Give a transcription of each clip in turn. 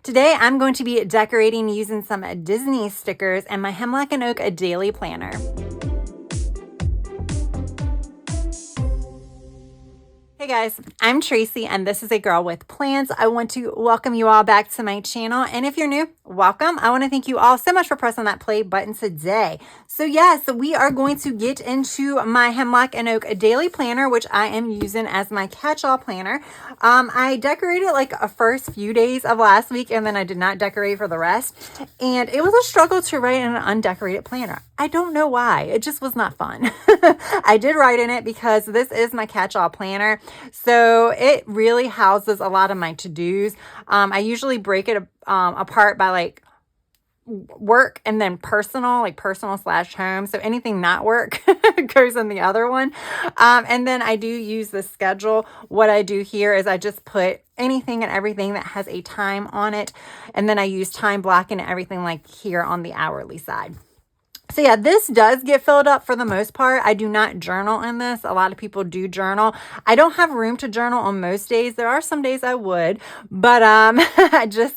Today I'm going to be decorating using some Disney stickers and my Hemlock Oak daily planner. Hey guys, I'm Tracy and this is A Girl with Plans. I want to welcome you all back to my channel, and if you're new, welcome. I want to thank you all so much for pressing that play button today. So yes, we are going to get into my Hemlock Oak daily planner, which I am using as my catch-all planner. I decorated like a first few days of last week and then I did not decorate for the rest, and it was a struggle to write in an undecorated planner. I don't know why. It just was not fun. I did write in it because this is my catch-all planner. So it really houses a lot of my to-dos. I usually break it apart by like work and then personal, like personal / home. So anything not work goes in the other one. And then I do use the schedule. What I do here is I just put anything and everything that has a time on it. And then I use time blocking and everything like here on the hourly side. So yeah, this does get filled up for the most part. I do not journal in this. A lot of people do journal. I don't have room to journal on most days. There are some days I would, but I just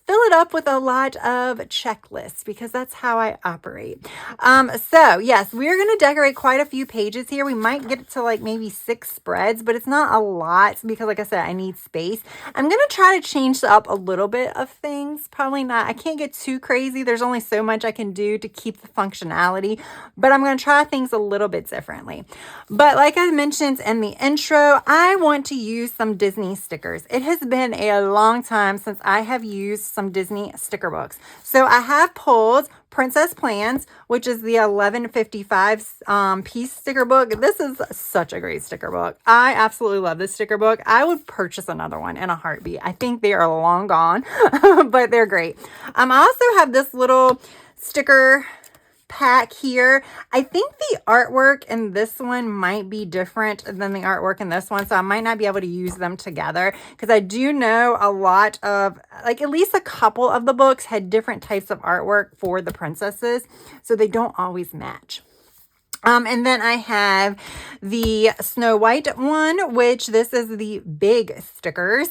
fill it up with a lot of checklists because that's how I operate. So yes, we're going to decorate quite a few pages here. We might get it to like maybe 6 spreads, but it's not a lot because like I said, I need space. I'm going to try to change up a little bit of things. Probably not. I can't get too crazy. There's only so much I can do to keep the functionality, but I'm going to try things a little bit differently. But like I mentioned in the intro, I want to use some Disney stickers. It has been a long time since I have used some Disney sticker books. So I have pulled Princess Plans, which is the 1155 piece sticker book. This is such a great sticker book. I absolutely love this sticker book. I would purchase another one in a heartbeat. I think they are long gone, but they're great. I also have this little sticker pack here. I think the artwork in this one might be different than the artwork in this one, so I might not be able to use them together because I do know a lot of, like at least a couple of the books had different types of artwork for the princesses, so they don't always match. And then I have the Snow White one, which this is the big stickers.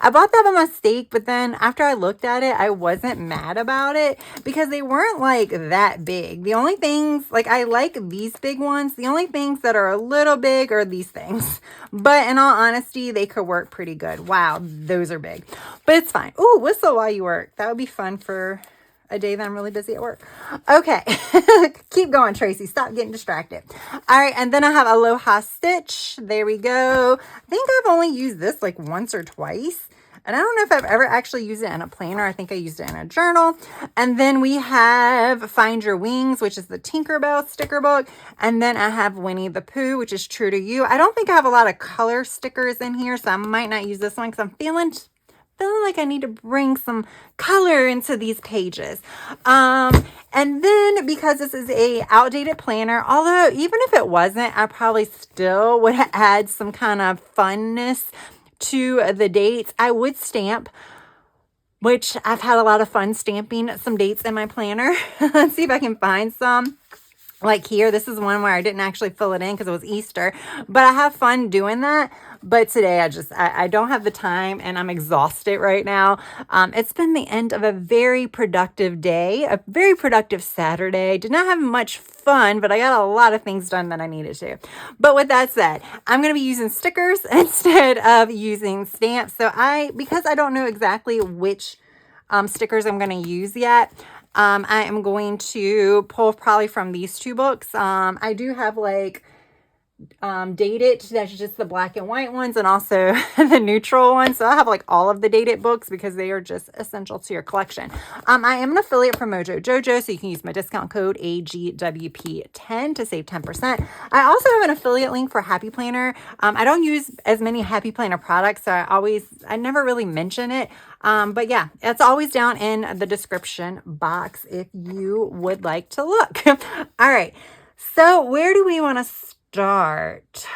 I bought that by mistake, but then after I looked at it, I wasn't mad about it because they weren't like that big. The only things, like I like these big ones. The only things that are a little big are these things. But in all honesty, they could work pretty good. Wow, those are big. But it's fine. Ooh, whistle while you work. That would be fun for a day that I'm really busy at work. Okay. Keep going, Tracy. Stop getting distracted. All right. And then I have Aloha Stitch. There we go. I think I've only used this like once or twice. And I don't know if I've ever actually used it in a planner. I think I used it in a journal. And then we have Find Your Wings, which is the Tinkerbell sticker book. And then I have Winnie the Pooh, which is True to You. I don't think I have a lot of color stickers in here, so I might not use this one because I'm feeling like I need to bring some color into these pages. And then because this is a outdated planner, although even if it wasn't, I probably still would add some kind of funness to the dates. I would stamp, which I've had a lot of fun stamping some dates in my planner. Let's see if I can find some. Like here, this is one where I didn't actually fill it in because it was Easter, but I have fun doing that. But today I don't have the time and I'm exhausted right now. It's been the end of a very productive day, a very productive Saturday. Did not have much fun, but I got a lot of things done that I needed to. But with that said, I'm going to be using stickers instead of using stamps. So because I don't know exactly which stickers I'm going to use yet, I am going to pull probably from these 2 books. I do have like dated, that's just the black and white ones, and also the neutral ones. So I have like all of the dated books because they are just essential to your collection. I am an affiliate from Mojo Jojo, so you can use my discount code AGWP10 to save 10%. I also have an affiliate link for Happy Planner. I don't use as many Happy Planner products, so I never really mention it. But yeah, it's always down in the description box if you would like to look. All right. So where do we want to start?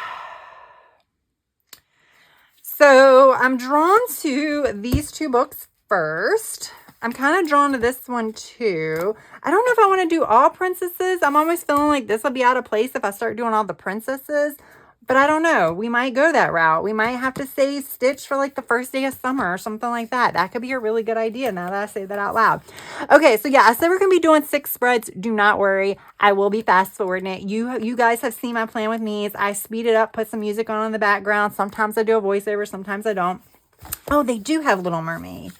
So I'm drawn to these 2 books first. I'm kind of drawn to this one too. I don't know if I want to do all princesses. I'm almost feeling like this will be out of place if I start doing all the princesses. But I don't know. We might go that route. We might have to say stitch for like the first day of summer or something like that. That could be a really good idea now that I say that out loud. Okay, so yeah, I said we're going to be doing 6 spreads. Do not worry. I will be fast forwarding it. You guys have seen my plan with me is I speed it up, put some music on in the background. Sometimes I do a voiceover, sometimes I don't. Oh, they do have Little Mermaid.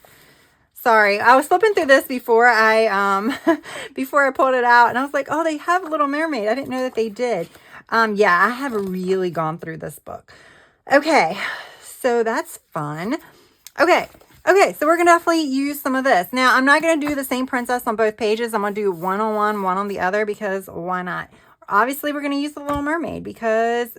Sorry, I was flipping through this before I before I pulled it out, and I was like, oh, they have Little Mermaid. I didn't know that they did. Yeah, I have really gone through this book. Okay, so that's fun. Okay, so we're gonna definitely use some of this. Now, I'm not gonna do the same princess on both pages. I'm gonna do one on one on the other, because why not? Obviously, we're gonna use the Little Mermaid because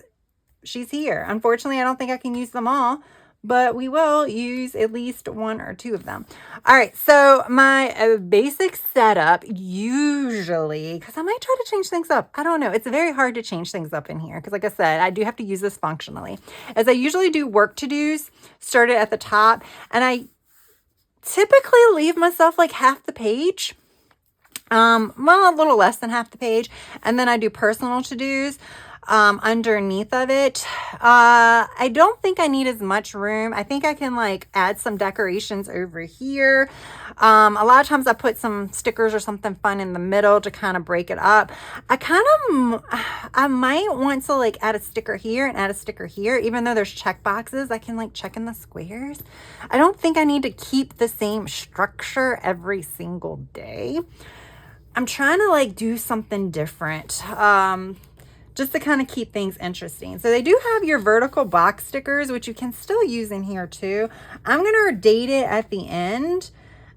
she's here. Unfortunately, I don't think I can use them all, but we will use at least 1 or 2 of them. All right, so my basic setup usually, because I might try to change things up. I don't know. It's very hard to change things up in here because, like I said, I do have to use this functionally. As I usually do work to-dos, start it at the top, and I typically leave myself like half the page. Well, a little less than half the page, and then I do personal to-dos underneath of it. I don't think I need as much room. I think I can like add some decorations over here. A lot of times I put some stickers or something fun in the middle to kind of break it up. I might want to like add a sticker here and add a sticker here, even though there's check boxes. I can like check in the squares. I don't think I need to keep the same structure every single day. I'm trying to like do something different. Just to kind of keep things interesting. So they do have your vertical box stickers, which you can still use in here too. I'm going to date it at the end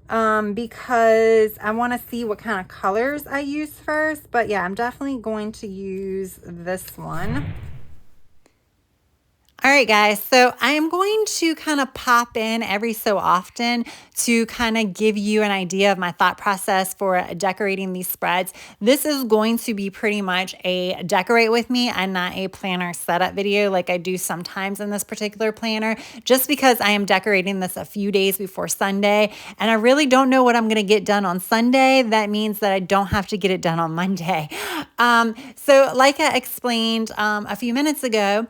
because I want to see what kind of colors I use first. But yeah, I'm definitely going to use this one. All right, guys, so I am going to kind of pop in every so often to kind of give you an idea of my thought process for decorating these spreads. This is going to be pretty much a decorate with me and not a planner setup video like I do sometimes in this particular planner, just because I am decorating this a few days before Sunday, and I really don't know what I'm going to get done on Sunday. That means that I don't have to get it done on Monday. So like I explained a few minutes ago,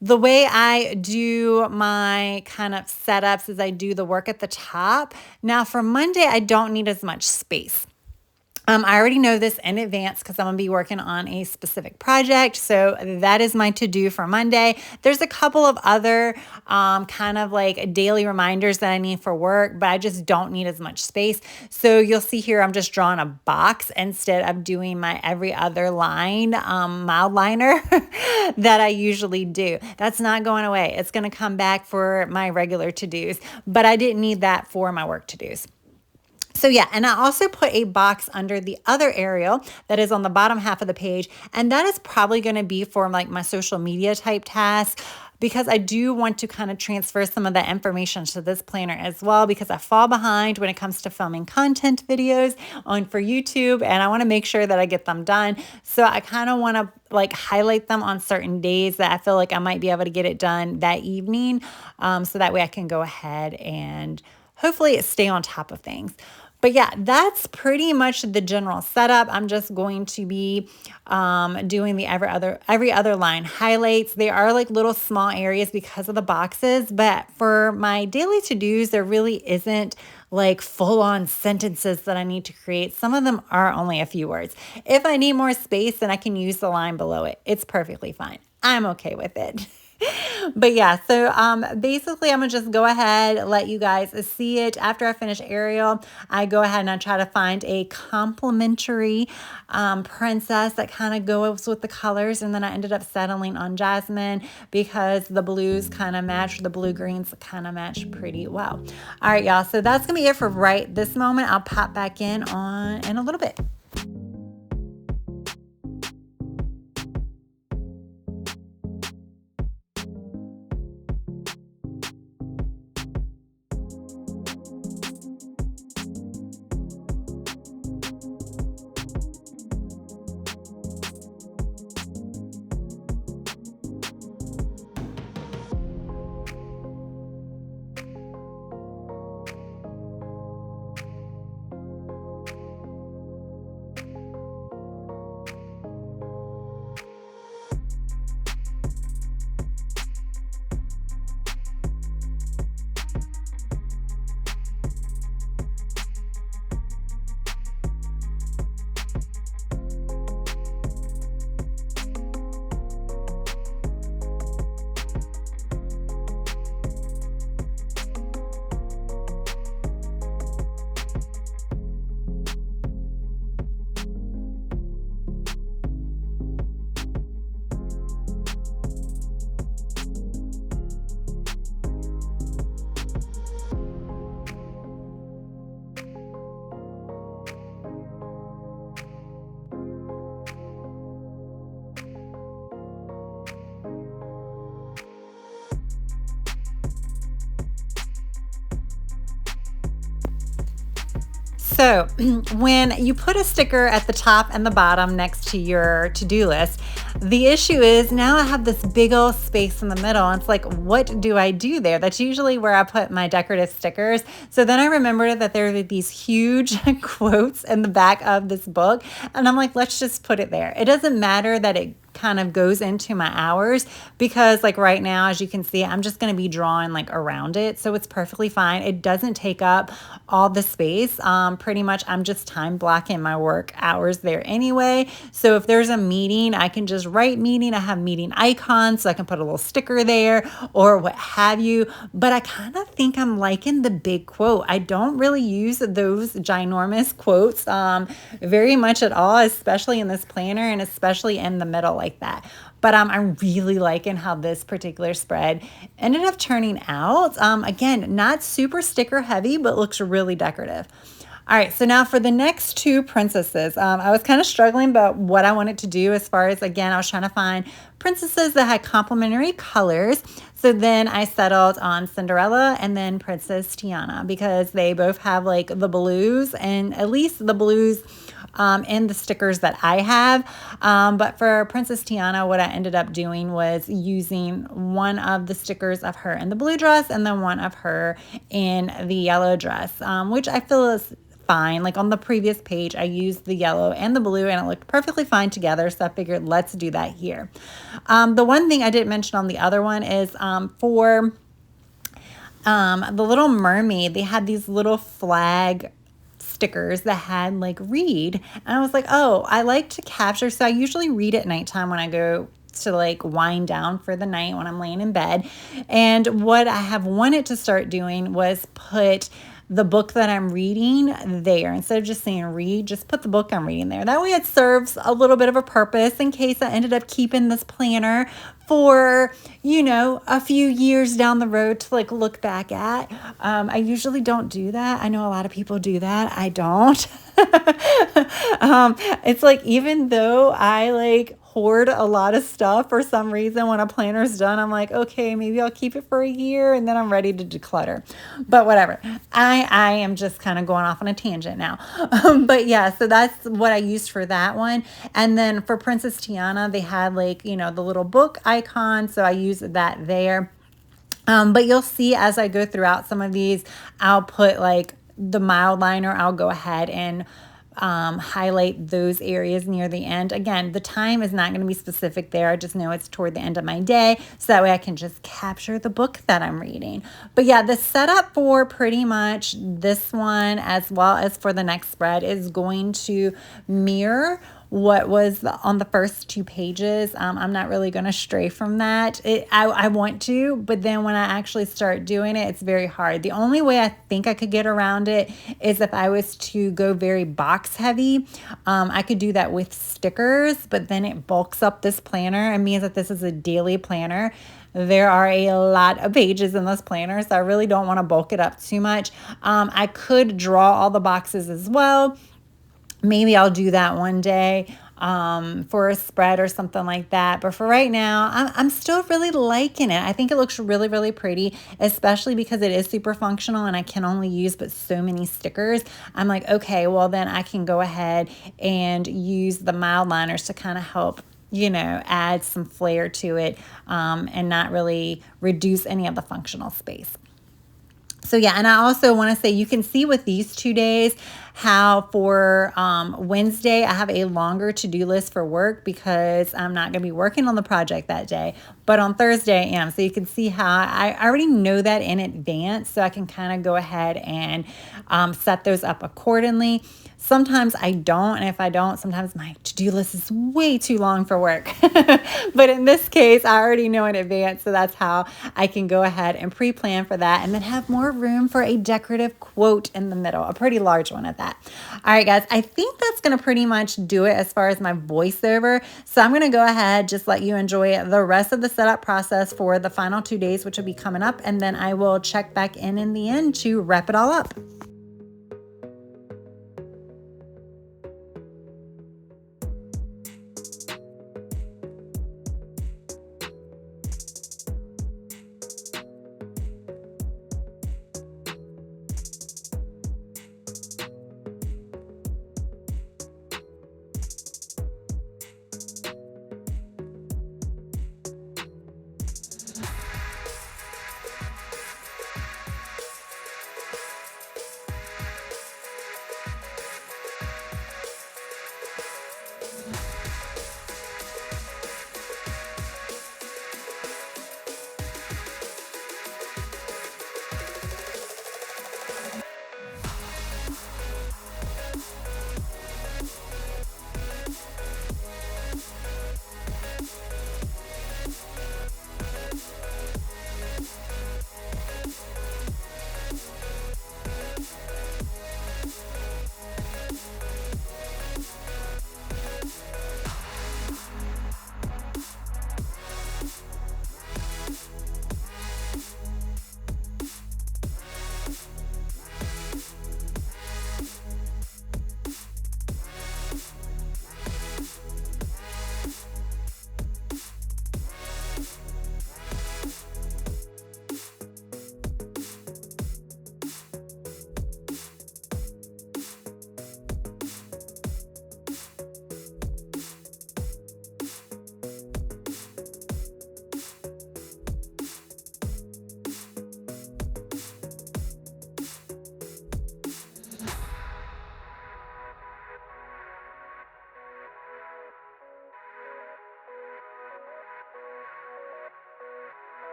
the way I do my kind of setups is I do the work at the top. Now for Monday, I don't need as much space. I already know this in advance because I'm going to be working on a specific project. So that is my to-do for Monday. There's a couple of other kind of like daily reminders that I need for work, but I just don't need as much space. So you'll see here, I'm just drawing a box instead of doing my every other line mild liner that I usually do. That's not going away. It's going to come back for my regular to-dos, but I didn't need that for my work to-dos. So yeah, and I also put a box under the other Arial that is on the bottom half of the page, and that is probably going to be for like my social media type tasks, because I do want to kind of transfer some of that information to this planner as well, because I fall behind when it comes to filming content videos for YouTube, and I want to make sure that I get them done. So I kind of want to like highlight them on certain days that I feel like I might be able to get it done that evening, so that way I can go ahead and hopefully stay on top of things. But yeah, that's pretty much the general setup. I'm just going to be doing the every other line highlights. They are like little small areas because of the boxes, but for my daily to-dos, there really isn't like full-on sentences that I need to create. Some of them are only a few words. If I need more space, then I can use the line below it. It's perfectly fine. I'm okay with it. But yeah, so basically I'm gonna just go ahead, let you guys see it. After I finish Ariel, I go ahead and I try to find a complementary princess that kind of goes with the colors, and then I ended up settling on Jasmine because the blues kind of match, the blue greens kind of match pretty well. All right, y'all, so that's gonna be it for right this moment. I'll pop back in a little bit. So when you put a sticker at the top and the bottom next to your to-do list, the issue is now I have this big old space in the middle. And it's like, what do I do there? That's usually where I put my decorative stickers. So then I remembered that there were these huge quotes in the back of this book. And I'm like, let's just put it there. It doesn't matter that it kind of goes into my hours, because like right now, as you can see, I'm just going to be drawing like around it. So it's perfectly fine. It doesn't take up all the space. Pretty much I'm just time blocking my work hours there anyway. So if there's a meeting, I can just write meeting. I have meeting icons, so I can put a little sticker there or what have you. But I kind of think I'm liking the big quote. I don't really use those ginormous quotes very much at all, especially in this planner and especially in the middle like that. But I'm really liking how this particular spread ended up turning out. Again, not super sticker heavy, but looks really decorative. All right, so now for the next two princesses, I was kind of struggling about what I wanted to do as far as, again, I was trying to find princesses that had complementary colors. So then I settled on Cinderella and then Princess Tiana, because they both have like the blues, and at least the blues in the stickers that I have. But for Princess Tiana, what I ended up doing was using one of the stickers of her in the blue dress and then one of her in the yellow dress, which I feel is fine. Like on the previous page, I used the yellow and the blue and it looked perfectly fine together. So I figured let's do that here. The one thing I didn't mention on the other one is for the Little Mermaid, they had these little flag stickers that had like read, and I was like, oh, I like to capture, so I usually read at nighttime when I go to like wind down for the night when I'm laying in bed. And what I have wanted to start doing was put the book that I'm reading there. Instead of just saying read, just put the book I'm reading there. That way it serves a little bit of a purpose in case I ended up keeping this planner for, you know, a few years down the road to like look back at. I usually don't do that. I know a lot of people do that. I don't. It's like, even though I like hoard a lot of stuff, for some reason when a planner's done, I'm like, okay, maybe I'll keep it for a year and then I'm ready to declutter. But whatever. I am just kind of going off on a tangent now. But yeah, so that's what I used for that one. And then for Princess Tiana, they had like, you know, the little book icon. So I used that there. But you'll see as I go throughout some of these, I'll put like the mild liner. I'll go ahead and highlight those areas near the end. Again, the time is not going to be specific there. I just know it's toward the end of my day, so that way I can just capture the book that I'm reading. But yeah, the setup for pretty much this one as well as for the next spread is going to mirror what was on the first two pages. I'm not really going to stray from that. I want to, but then when I actually start doing it, it's very hard. The only way I think I could get around it is if I was to go very box heavy. I could do that with stickers, but then it bulks up this planner. It means that this is a daily planner. There are a lot of pages in this planner, so I really don't want to bulk it up too much. I could draw all the boxes as well. Maybe I'll do that one day for a spread or something like that. But for right now, I'm still really liking it. I think it looks really, really pretty, especially because it is super functional and I can only use but so many stickers. I'm like, okay, well then I can go ahead and use the mild liners to kind of help, you know, add some flair to it and not really reduce any of the functional space. So yeah, and I also want to say you can see with these 2 days how for Wednesday I have a longer to-do list for work because I'm not going to be working on the project that day. But on Thursday I am. So you can see how I already know that in advance, so I can kind of go ahead and set those up accordingly. Sometimes I don't, and if I don't, sometimes my to-do list is way too long for work. But in this case, I already know in advance, so that's how I can go ahead and pre-plan for that and then have more room for a decorative quote in the middle, a pretty large one at that. All right, guys, I think that's going to pretty much do it as far as my voiceover. So I'm going to go ahead, just let you enjoy the rest of the setup process for the final 2 days, which will be coming up, and then I will check back in the end to wrap it all up.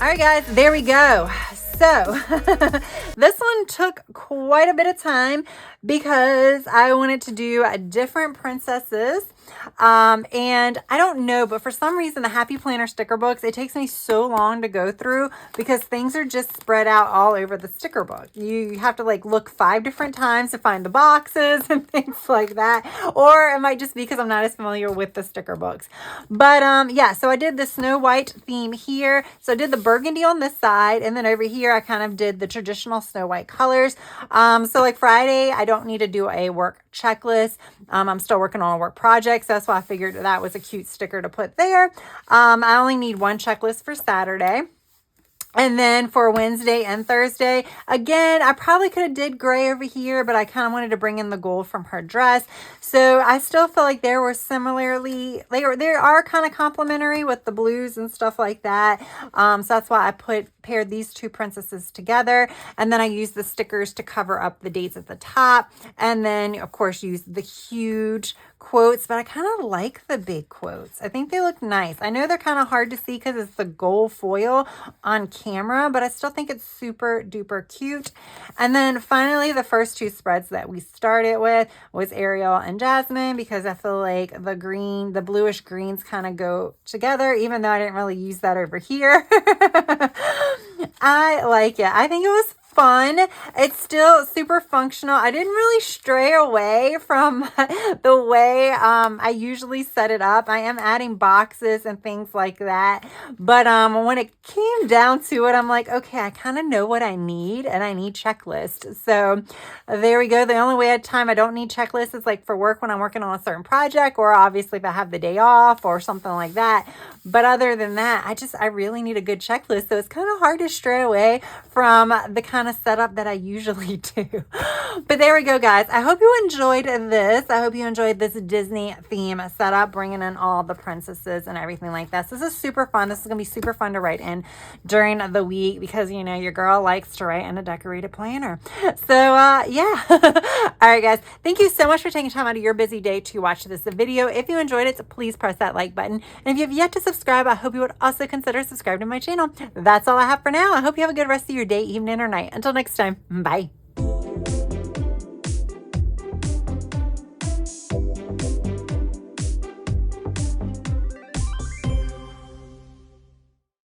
All right, guys, there we go. So this one took quite a bit of time because I wanted to do different princesses. And I don't know, but for some reason, the Happy Planner sticker books, it takes me so long to go through because things are just spread out all over the sticker book. You have to like look 5 different times to find the boxes and things like that. Or it might just be because I'm not as familiar with the sticker books. But yeah, so I did the Snow White theme here. So I did the burgundy on this side, and then over here, I kind of did the traditional Snow White colors. So like Friday, I don't need to do a work checklist. I'm still working on a work project, so that's why I figured that was a cute sticker to put there. I only need one checklist for Saturday. And then for Wednesday and Thursday, again, I probably could have did gray over here, but I kind of wanted to bring in the gold from her dress. So I still feel like there were similarly, they are kind of complementary with the blues and stuff like that. So that's why I paired these 2 princesses together. And then I used the stickers to cover up the dates at the top. And then, of course, use the huge quotes, but I kind of like the big quotes. I think they look nice. I know they're kind of hard to see because it's the gold foil on camera, but I still think it's super duper cute. And then finally, the first 2 spreads that we started with was Ariel and Jasmine, because I feel like the bluish greens kind of go together, even though I didn't really use that over here. I like it. I think it was fun. It's still super functional. I didn't really stray away from the way I usually set it up. I am adding boxes and things like that. But when it came down to it, I'm like, okay, I kind of know what I need, and I need checklists. So there we go. The only way at time I don't need checklists is like for work when I'm working on a certain project, or obviously if I have the day off or something like that. But other than that, I really need a good checklist. So it's kind of hard to stray away from the kind of setup that I usually do. But there we go, guys. I hope you enjoyed this. I hope you enjoyed this Disney theme setup, bringing in all the princesses and everything like this. This is super fun. This is going to be super fun to write in during the week because, you know, your girl likes to write in a decorated planner. So, yeah. All right, guys. Thank you so much for taking time out of your busy day to watch this video. If you enjoyed it, please press that like button. And if you have yet to subscribe, I hope you would also consider subscribing to my channel. That's all I have for now. I hope you have a good rest of your day, evening, or night. Until next time, bye.